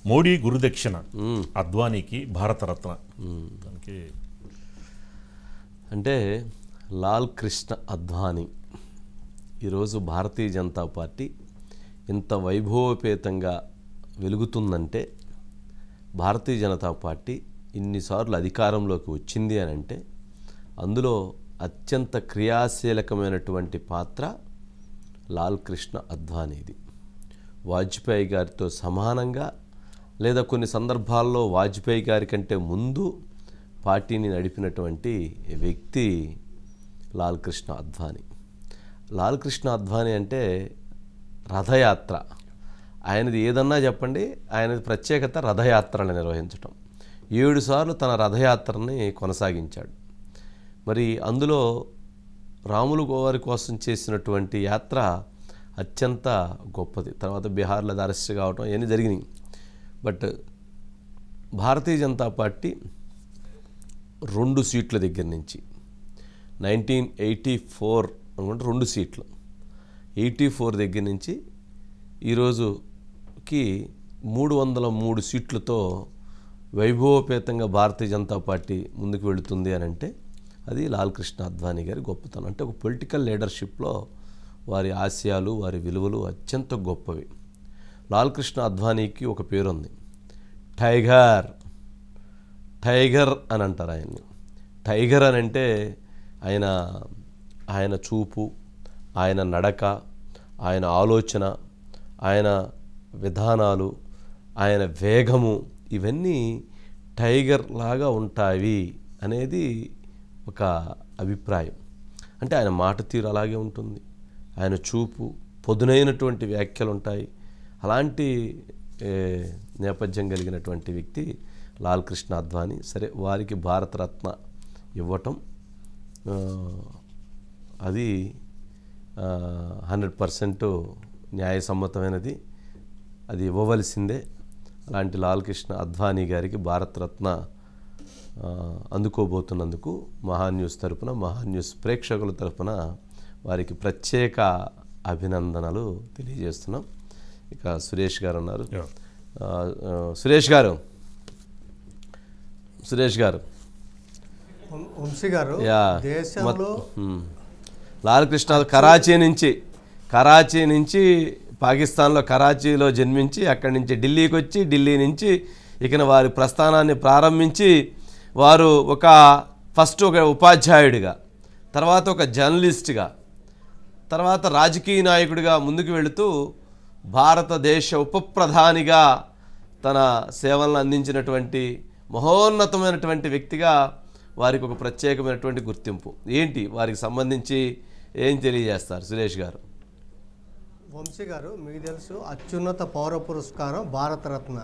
మోడీ గురుదక్షిణ అద్వానీకి భారతరత్న దానికి అంటే లాల్ కృష్ణ అద్వానీ ఈరోజు భారతీయ జనతా పార్టీ ఇంత వైభవోపేతంగా వెలుగుతుందంటే, భారతీయ జనతా పార్టీ ఇన్నిసార్లు అధికారంలోకి వచ్చింది అని అంటే అందులో అత్యంత క్రియాశీలకమైనటువంటి పాత్ర లాల్ కృష్ణ అద్వానీది. వాజ్పేయి గారితో సమానంగా లేదా కొన్ని సందర్భాల్లో వాజ్పేయి గారి కంటే ముందు పార్టీని నడిపినటువంటి వ్యక్తి లాల్ కృష్ణ అద్వానీ. లాల్ కృష్ణ అద్వానీ అంటే రథయాత్ర. ఆయనది ఏదన్నా చెప్పండి, ఆయనది ప్రత్యేకత రథయాత్రను నిర్వహించటం. 7 సార్లు తన రథయాత్రని కొనసాగించాడు. మరి అందులో రాములు వారి కోసం చేసినటువంటి యాత్ర అత్యంత గొప్పది. తర్వాత బీహార్లో అరెస్ట్ కావటం ఇవన్నీ జరిగినాయి. బట్ భారతీయ జనతా పార్టీ 2 సీట్ల దగ్గర నుంచి 1984 అనుకుంటే 2 సీట్లు 84 దగ్గర నుంచి ఈరోజుకి 303 సీట్లతో వైభవోపేతంగా భారతీయ జనతా పార్టీ ముందుకు వెళుతుంది అని అంటే అది లాల్ కృష్ణ అద్వానీ గారి గొప్పతనం. అంటే ఒక పొలిటికల్ లీడర్షిప్లో వారి ఆశయాలు, వారి విలువలు అత్యంత గొప్పవి. లాల్ కృష్ణ అద్వానీకి ఒక పేరుంది, టైగర్ అని అంటారు ఆయన్ని. టైగర్ అని అంటే ఆయన చూపు, ఆయన నడక, ఆయన ఆలోచన, ఆయన విధానాలు, ఆయన వేగము ఇవన్నీ టైగర్ లాగా ఉంటాయి అనేది ఒక అభిప్రాయం. అంటే ఆయన మాట తీరు అలాగే ఉంటుంది, ఆయన చూపు పొదునైనటువంటి వ్యాఖ్యలు ఉంటాయి. అలాంటి నేపథ్యం కలిగినటువంటి వ్యక్తి లాల్ కృష్ణ అద్వానీ. సరే, వారికి భారతరత్న ఇవ్వటం అది 100% న్యాయసమ్మతమైనది, అది ఇవ్వవలసిందే. అలాంటి లాల్ కృష్ణ అద్వానీ గారికి భారతరత్న అందుకోబోతున్నందుకు మహాన్యూస్ తరపున, మహాన్యూస్ ప్రేక్షకుల తరపున వారికి ప్రత్యేక అభినందనలు తెలియజేస్తున్నాం. ఇక సురేష్ గారు ఉన్నారు. సురేష్ గారు వంశీ గారు, దేశంలో లాల్ కృష్ణ కరాచీ నుంచి పాకిస్తాన్లో కరాచీలో జన్మించి అక్కడి నుంచి ఢిల్లీకి వచ్చి, ఢిల్లీ నుంచి ఇక వారి ప్రస్థానాన్ని ప్రారంభించి వారు ఫస్ట్ ఒక ఉపాధ్యాయుడిగా, తర్వాత ఒక జర్నలిస్ట్గా, తర్వాత రాజకీయ నాయకుడిగా ముందుకు వెళుతూ భారతదేశ ఉప ప్రధానిగా తన సేవలను అందించినటువంటి మహోన్నతమైనటువంటి వ్యక్తిగా వారికి ఒక ప్రత్యేకమైనటువంటి గుర్తింపు. ఏంటి వారికి సంబంధించి ఏం తెలియజేస్తారు సురేష్ గారు? వంశీ గారు, మీకు తెలుసు అత్యున్నత పౌర పురస్కారం భారతరత్న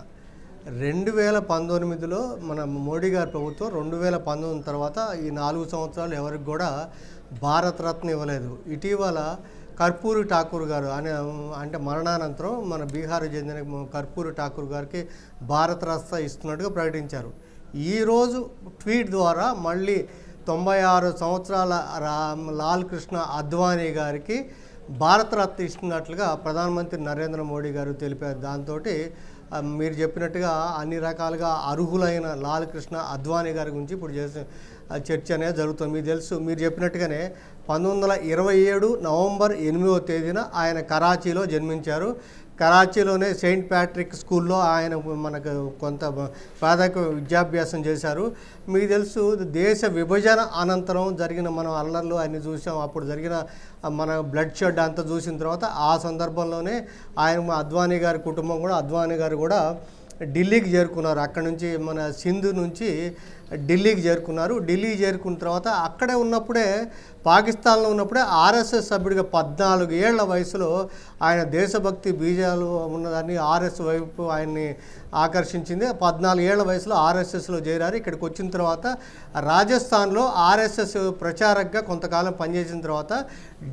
2019లో మన మోడీ గారి ప్రభుత్వం 2019 తర్వాత ఈ 4 సంవత్సరాలు ఎవరికి కూడా భారతరత్న ఇవ్వలేదు. ఇటీవల కర్పూరి ఠాకూర్ గారు అంటే మరణానంతరం మన బీహార్ చెందిన కర్పూరి ఠాకూర్ గారికి భారతరత్న ఇస్తున్నట్టుగా ప్రకటించారు. ఈరోజు ట్వీట్ ద్వారా మళ్ళీ 96 సంవత్సరాల లాల్ కృష్ణ అద్వానీ గారికి భారతరత్న ఇస్తున్నట్లుగా ప్రధానమంత్రి నరేంద్ర మోడీ గారు తెలిపారు. దాంతో మీరు చెప్పినట్టుగా అన్ని రకాలుగా అర్హులైన లాల్ కృష్ణ అద్వానీ గారి గురించి ఇప్పుడు చేసే చర్చ అనేది జరుగుతుంది. మీకు తెలుసు, మీరు చెప్పినట్టుగానే 1927 నవంబర్ 8వ తేదీన ఆయన కరాచీలో జన్మించారు. కరాచీలోనే సెయింట్ ప్యాట్రిక్ స్కూల్లో ఆయన మనకు కొంత ప్రాథమిక విద్యాభ్యాసం చేశారు. మీకు తెలుసు, దేశ విభజన అనంతరం జరిగిన మనం అల్లర్లు అన్ని చూసాం. అప్పుడు జరిగిన మన బ్లడ్ షెడ్ అంతా చూసిన తర్వాత ఆ సందర్భంలోనే అద్వానీ గారి కుటుంబం కూడా, అద్వానీ గారు కూడా ఢిల్లీకి చేరుకున్నారు. అక్కడ నుంచి మన సింధు నుంచి ఢిల్లీకి చేరుకున్నారు. ఢిల్లీకి చేరుకున్న తర్వాత అక్కడే ఉన్నప్పుడే, పాకిస్తాన్లో ఉన్నప్పుడే ఆర్ఎస్ఎస్ సభ్యుడిగా 14 ఏళ్ల వయసులో ఆయన దేశభక్తి బీజాలు ఉన్నదాన్ని ఆర్ఎస్ వైపు ఆయన్ని ఆకర్షించింది. 14 ఏళ్ల వయసులో ఆర్ఎస్ఎస్లో చేరారు. ఇక్కడికి వచ్చిన తర్వాత రాజస్థాన్లో ఆర్ఎస్ఎస్ ప్రచారకగా కొంతకాలం పనిచేసిన తర్వాత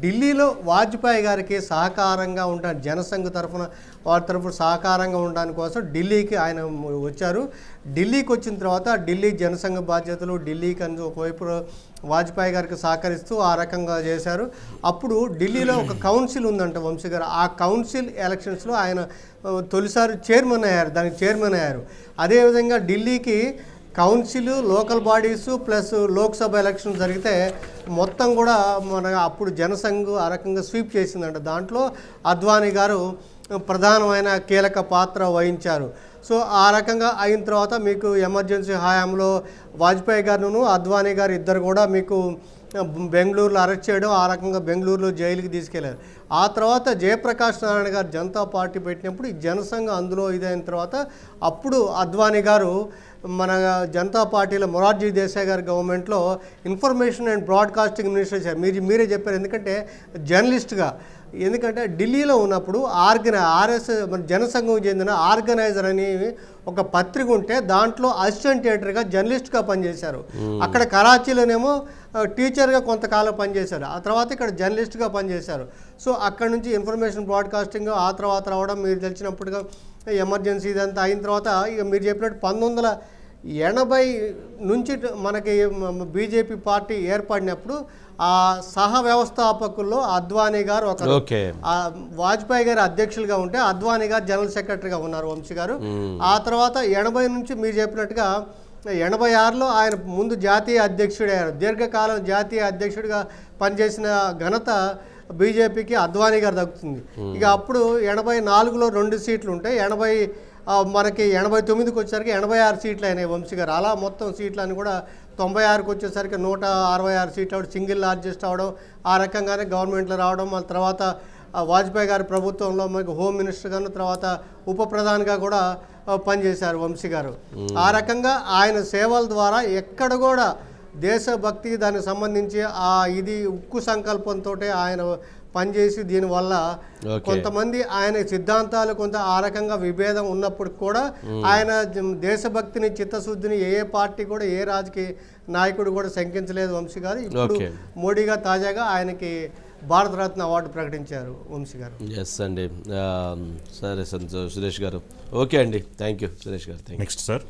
ఢిల్లీలో వాజ్పేయి గారికి సహకారంగా ఉంటారు, జనసంఘ్ తరఫున వారి తరఫున సహకారంగా ఉండడానికి కోసం ఢిల్లీకి ఆయన వచ్చారు. ఢిల్లీకి వచ్చిన తర్వాత ఢిల్లీ జనసంఘ బాధ్యతలు ఢిల్లీకి ఒకవైపు వాజ్పేయి గారికి సహకరిస్తూ ఆ రకంగా చేశారు. అప్పుడు ఢిల్లీలో ఒక కౌన్సిల్ ఉందంట వంశీ గారు. ఆ కౌన్సిల్ ఎలక్షన్స్లో ఆయన తొలిసారి చైర్మన్ అయ్యారు, దానికి చైర్మన్ అయ్యారు. అదేవిధంగా ఢిల్లీకి council, local bodies plus Lok Sabha election జరిగితే మొత్తం కూడా మన అప్పుడు జనసంఘ్ ఆ రకంగా స్వీప్ చేసిందంట. దాంట్లో అద్వానీ గారు ప్రధానమైన కీలక పాత్ర వహించారు. సో ఆ రకంగా అయిన తర్వాత మీకు ఎమర్జెన్సీ హయాంలో వాజ్పేయి గారును అద్వానీ గారు ఇద్దరు కూడా మీకు బెంగళూరులో అరెస్ట్ చేయడం, ఆ రకంగా బెంగళూరులో జైలుకి తీసుకెళ్లారు. ఆ తర్వాత జయప్రకాష్ నారాయణ గారు జనతా పార్టీ పెట్టినప్పుడు ఈ జనసంఘ అందులో ఇదైన తర్వాత అప్పుడు అద్వానీ గారు మన జనతా పార్టీలో మొరార్జీ దేశాయ్ గారి గవర్నమెంట్లో ఇన్ఫర్మేషన్ అండ్ బ్రాడ్కాస్టింగ్ మినిస్టర్ చేశారు. మీరే చెప్పారు, ఎందుకంటే జర్నలిస్ట్గా, ఎందుకంటే ఢిల్లీలో ఉన్నప్పుడు మన జనసంఘం చెందిన ఆర్గనైజర్ అని ఒక పత్రిక ఉంటే దాంట్లో అసిస్టెంట్ ఎడిటర్గా జర్నలిస్ట్గా పనిచేశారు. అక్కడ కరాచీలోనేమో టీచర్గా కొంతకాలం పనిచేశారు. ఆ తర్వాత ఇక్కడ జర్నలిస్ట్గా పనిచేశారు. సో అక్కడ నుంచి ఇన్ఫర్మేషన్ బ్రాడ్కాస్టింగ్ ఆ తర్వాత రావడం మీరు తెలిసినప్పుడుగా ఎమర్జెన్సీ ఇదంతా అయిన తర్వాత ఇక మీరు చెప్పినట్టు 1980 నుంచి మనకి బీజేపీ పార్టీ ఏర్పడినప్పుడు ఆ సహ వ్యవస్థాపకుల్లో అద్వానీ గారు ఒకరు. వాజ్పేయి గారు అధ్యక్షులుగా ఉంటే అద్వానీ గారు జనరల్ సెక్రటరీగా ఉన్నారు వంశీ గారు. ఆ తర్వాత 80 నుంచి మీరు చెప్పినట్టుగా 86లో ఆయన ముందు జాతీయ అధ్యక్షుడయ్యారు. దీర్ఘకాలం జాతీయ అధ్యక్షుడిగా పనిచేసిన ఘనత బీజేపీకి అద్వానీ గారు దక్కుతుంది. ఇక అప్పుడు 84లో 2 సీట్లు ఉంటాయి, మనకి 89కి వచ్చేసరికి 86 సీట్లు అయినాయి వంశీ గారు. అలా మొత్తం సీట్లని కూడా 96కి వచ్చేసరికి 166 సీట్లు అవడం, సింగిల్ లార్జెస్ట్ అవడం, ఆ రకంగానే గవర్నమెంట్లో రావడం. మళ్ళీ తర్వాత వాజ్పేయి గారి ప్రభుత్వంలో మనకి హోమ్ మినిస్టర్గాను తర్వాత ఉప ప్రధానిగా కూడా పనిచేశారు వంశీ గారు. ఆ రకంగా ఆయన సేవల ద్వారా ఎక్కడ కూడా దేశభక్తి దానికి సంబంధించి ఇది ఉక్కు సంకల్పంతో ఆయన పనిచేసి దీనివల్ల కొంతమంది ఆయన సిద్ధాంతాలు కొంత ఆ రకంగా విభేదం ఉన్నప్పుడు కూడా ఆయన దేశభక్తిని చిత్తశుద్ధిని ఏ పార్టీ కూడా ఏ రాజకీయ నాయకుడు కూడా శంకించలేదు వంశీ గారు. ఇప్పుడు మోడీ గారు తాజాగా ఆయనకి భారతరత్న అవార్డు ప్రకటించారు వంశీ గారు. ఎస్ అండి, సరే సురేష్ గారు. ఓకే అండి, థ్యాంక్ యూ సురేష్ గారు. Next sir.